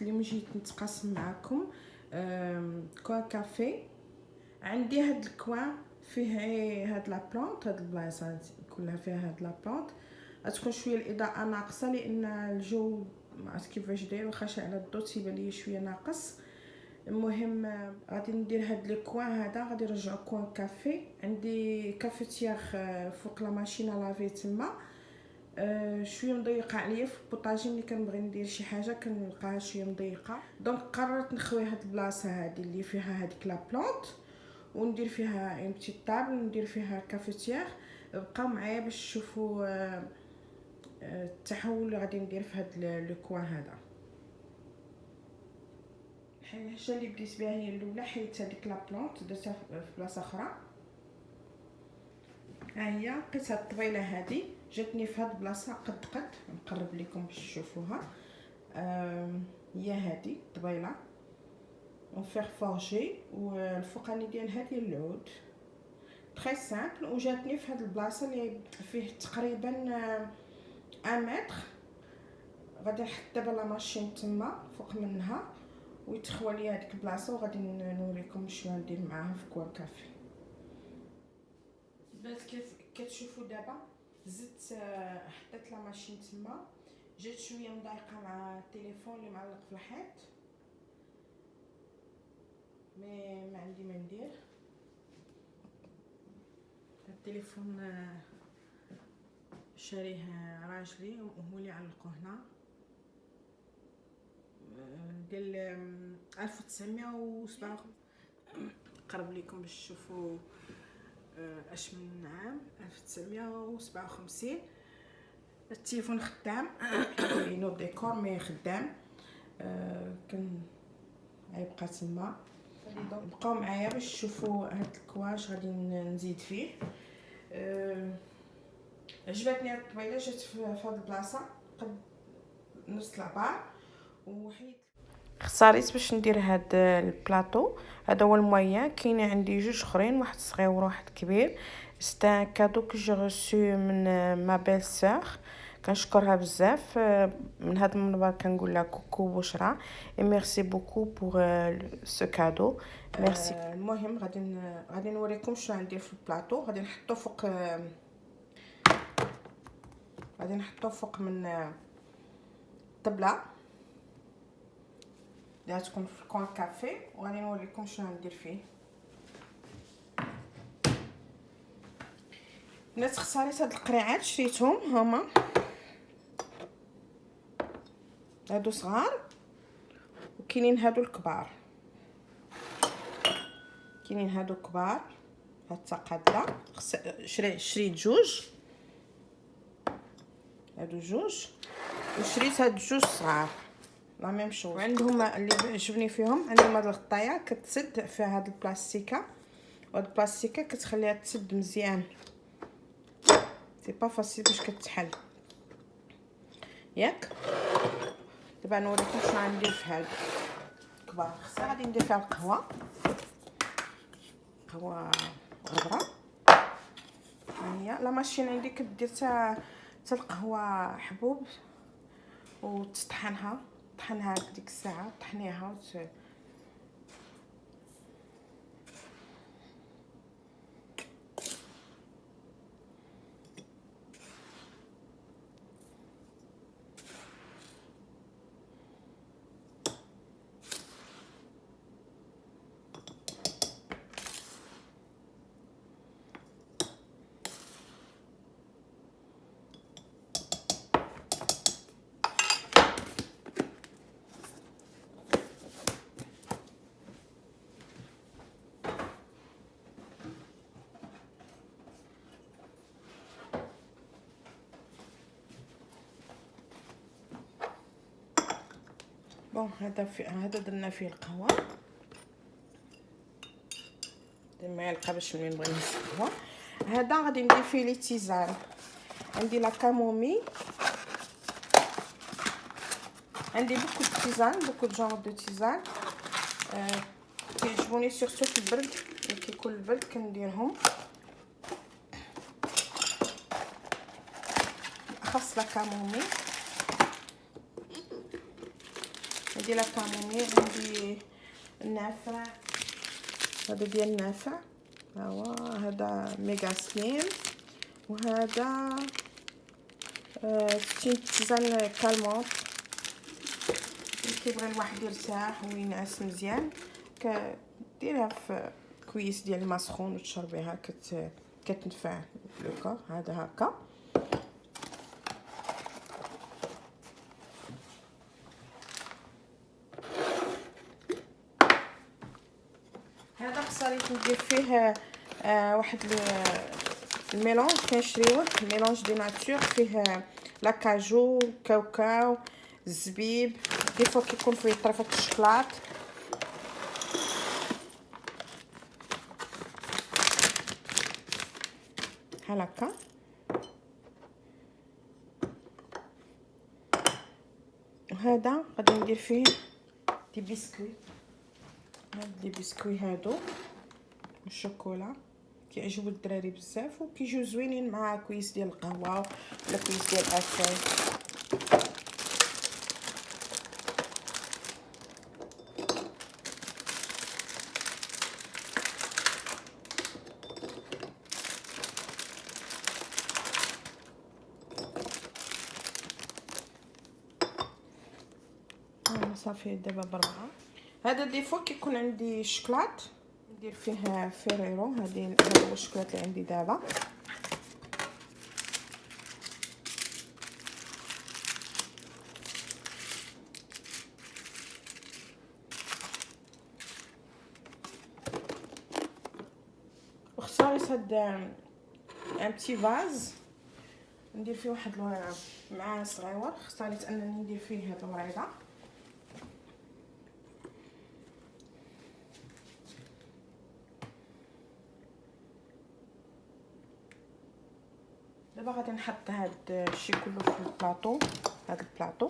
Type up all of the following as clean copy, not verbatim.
اليوم جيت نتقاسم معكم كوا كافي. عندي هاد الكوا فيه هاد لا بلانط، هاد البلاصه كلها فيها هاد لا بلانط. غتكون شويه الاضاءه ناقصه لان الجو ما عرفت كيفاش داير، واخا على الضو تيبان ليا شويه ناقص. المهم غادي ندير هاد الكوا هذا، غادي نرجعو كوا كافي. عندي كافيتير فوق لا ماشينه لافي تما. شويه مضيقه عليا في البوطاجي، ملي كنبغي ندير شي حاجه كنلقاها شويه مضيقه، دونك قررت نخوي هاد البلاصه هادي اللي فيها هاديك لا بلانط وندير فيها اون بتيت طابل، ندير فيها كافيتير. بقاو معايا باش تشوفوا التحول اللي غادي ندير في هاد لو كوان هذا. الحاجه اللي بديت بها هي الاولى، حيت هذيك لا بلانط درتها في بلاصه اخرى. ها هي لقيت هاد الطبيله هادي جاتني في هاد البلاصه قد نقرب لكم باش تشوفوها. هي هادي الطبيله وفيغ فورجي، والفوقاني ديالها ديال العود تري سامبل. وجاتني في هاد البلاصه اللي فيه تقريبا 1 متر. غادي نحط دابا لا ماشين تما فوق منها ويتخوى لي هذيك البلاصه، وغادي نوريكم شنو ندير معاها في كوا كافي. بس كتشوفوا دابا زدت حطيت لا ماشين تما. جات شويه مضايقه مع التليفون اللي معلق في الحيط، مي ما عندي ما ندير. التليفون شاريه راجلي وهو اللي علقوه هنا، ديال 1957. نقرب لكم باش تشوفوا اش من عام 1957. التليفون خدام كاينو ديكور مي خدام. كان غيبقى تما. بقاو معايا باش تشوفوا هاد الكواش غادي نزيد فيه. عجبتني هاد الطبيله، جات في هاد البلاصه قد نص العبار، وحيت اختاريت باش ندير هاد البلاطو. هذا هو المويان. كاين عندي جوج اخرين، واحد صغير وواحد كبير. ستا كادو كو جي ريسو من ما بيل سور، كنشكرها بزاف. من هذا المنبر كنقول لها كوكو بشرى اي ميرسي بوكو بور سو كادو. ميرسي. المهم غادي نوريكم شنو غندير في البلاطو. غادي نحطو فوق من الطبله اللي غتكون في الكون كافي، وغادي نوريكم شنو غندير فيه. الناس اختاريت هاد القريعات شريتهم، هما هادو صغار وكاينين هادو الكبار. كاينين هادو كبار، هاد التقاده شريت جوج، هادو جوج، وشريت هاد جوج صغار لا ميم شوز. وعندهم اللي عجبني فيهم، عندهم هاد الغطايه كتسد فيها هاد البلاستيكه، وهاد البلاستيكه كتخليها تسد مزيان، سي با فاسيل باش كتحل ياك. دابا نوريكم شنو غندير في هاد الكبار. خصها غادي ندير فيها القهوه غبره. ها هي لا ماشين عندي كدير حتى القهوه حبوب وتطحنها ديك الساعه، طحنيها بون. هذا درنا فيه القهوه، درنا معلقه باش ملي نبغي نهز القهوه. هذا غادي ندير فيه لي تيزان. عندي لا كامومي، عندي بوكو دو تيزان، بوكو دو جونغ دو تيزان. كيعجبوني سورتو في البرد، ملي كيكون البرد كنديرهم، بالاخص لا كامومي. عندي لا كامومي، عندي النافع، هذا ديال النافع، ها هو هذا ميغا سليم، وهذا 60 تيزان كالمون. كيبغي الواحد يرتاح وينعس مزيان كديرها في كويس ديال الماء سخون وتشربيها، كتنفع لو كور. هذا هكا. هذا خصني ندير فيه واحد الميلونج كنشريوه، الميلونج دي ناتور، فيه لا كاجو، كاوكاو، الزبيب، دي فوا كيكون فيه طريفه الشكلاط. بحال هكا. وهذا غادي ندير فيه دي بسكوي، هاد لي بسكوي هادو بالشوكولا كيعجبوا الدراري بزاف وكيجيو زوينين مع كويس ديال القهوه ولا كويس ديال الاتاي. صافي دابا بربعه. هذا دي فوا كيكون عندي شكلاط ندير فيه فيريرو، هذا هو الشكلاط اللي عندي دابا. وخصني هاد ان بتي فاز ندير فيه واحد معاه صغيور، خصني انني ندير فيه هاد الوريضه. دابا غادي نحط هاد الشيء كله في البلاطو، هاد البلاطو.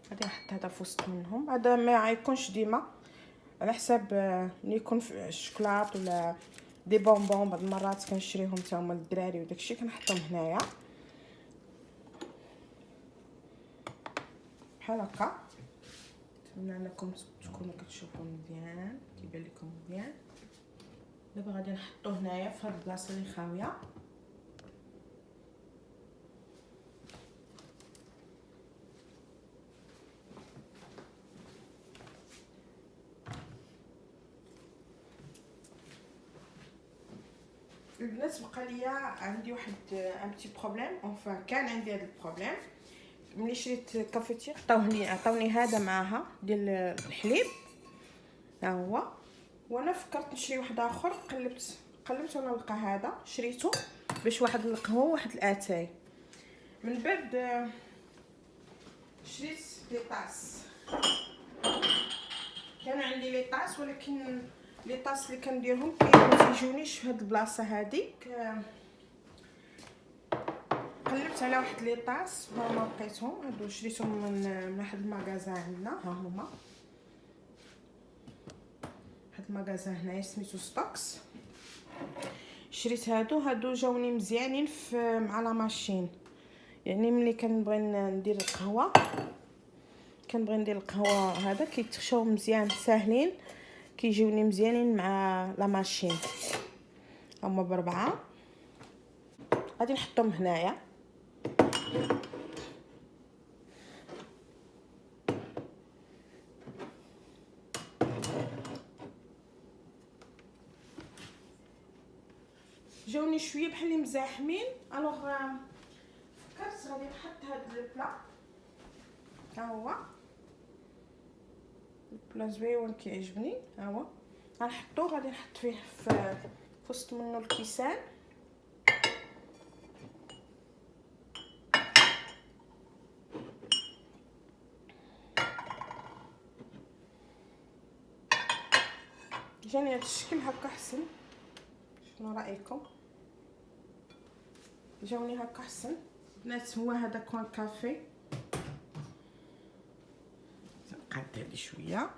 غادي نحط هذا في وسط منهم. هذا ما يكونش ديما، على حساب ملي يكون في الشوكولات ولا دي بونبون، بعض المرات كنشريهم حتى هما للدراري وداكشي كنحطهم هنايا بحال هكا. نتمنى انكم تكونوا كتشوفوا مزيان، كيبان لكم مزيان. دابا غادي نحطو هنايا في هاد البلاصه اللي خاويه. البنات بقى ليا عندي واحد ان بتي بروبليم، اونفا كان عندي هذا البروبليم ملي شريت كافيتير. عطاوني هذا معاها ديال الحليب، ها هو. وانا فكرت نشري واحد اخر، قلبت وانا نلقى هذا، شريته باش واحد القهوه واحد الاتاي. من بعد شريت لي طاس، كان عندي لي طاس ولكن لي طاس اللي كنديرهم كيجونيش في هاد البلاصه هذيك. قلبت على واحد لي طاس وما لقيتهم، هادو شريتهم من واحد المغازا عندنا، ها هما واحد المغازا هنايا سميتو ستوكس. شريت هادو جاوني مزيانين مع لا ماشين، يعني ملي كنبغي ندير القهوه هذا كيتخشاو مزيان ساهلين، كيجيوني مزيانين مع لا ماشين. هما بربعه غادي نحطهم هنايا. جاوني شويه بحال اللي مزاحمين، الوغ فكرت غادي نحط هاد البلا، ها هو البلا زويون كيعجبني، ها هو غنحطو. غادي نحط فيه في وسط منه الكيسان. جاني هاد الشكل هكا حسن، شنو رايكم؟ جاوني هكا حسن بنات. هو هذا كوان كافي، نقاد هادي شويه.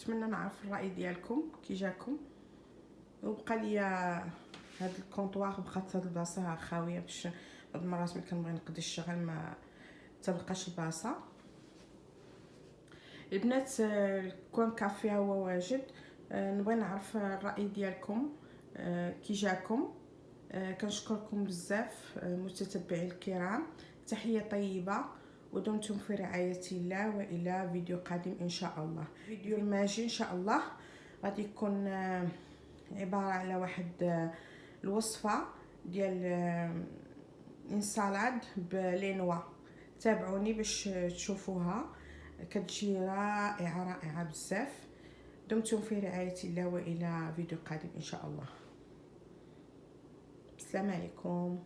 نتمنى نعرف الراي ديالكم كي جاكم. وبقى ليا هاد الكونطوار بقات هاد البلاصه خاويه باش بعض المرات ملي كنبغي نقضي الشغل ما تبقاش البلاصه. البنات الكوان كافي هو واجد. نبغي نعرف الراي ديالكم كي جاكم. كنشكركم بزاف متتبعي الكرام. تحيه طيبه ودمتم في رعايه الله، والى فيديو قادم ان شاء الله. فيديو الماجي ان شاء الله غادي يكون عباره على واحد الوصفه ديال انسالاد بلينوا. تابعوني باش تشوفوها، كتجي رائعه رائعه بزاف. دمتم في رعايه الله، والى فيديو قادم ان شاء الله. السلام عليكم.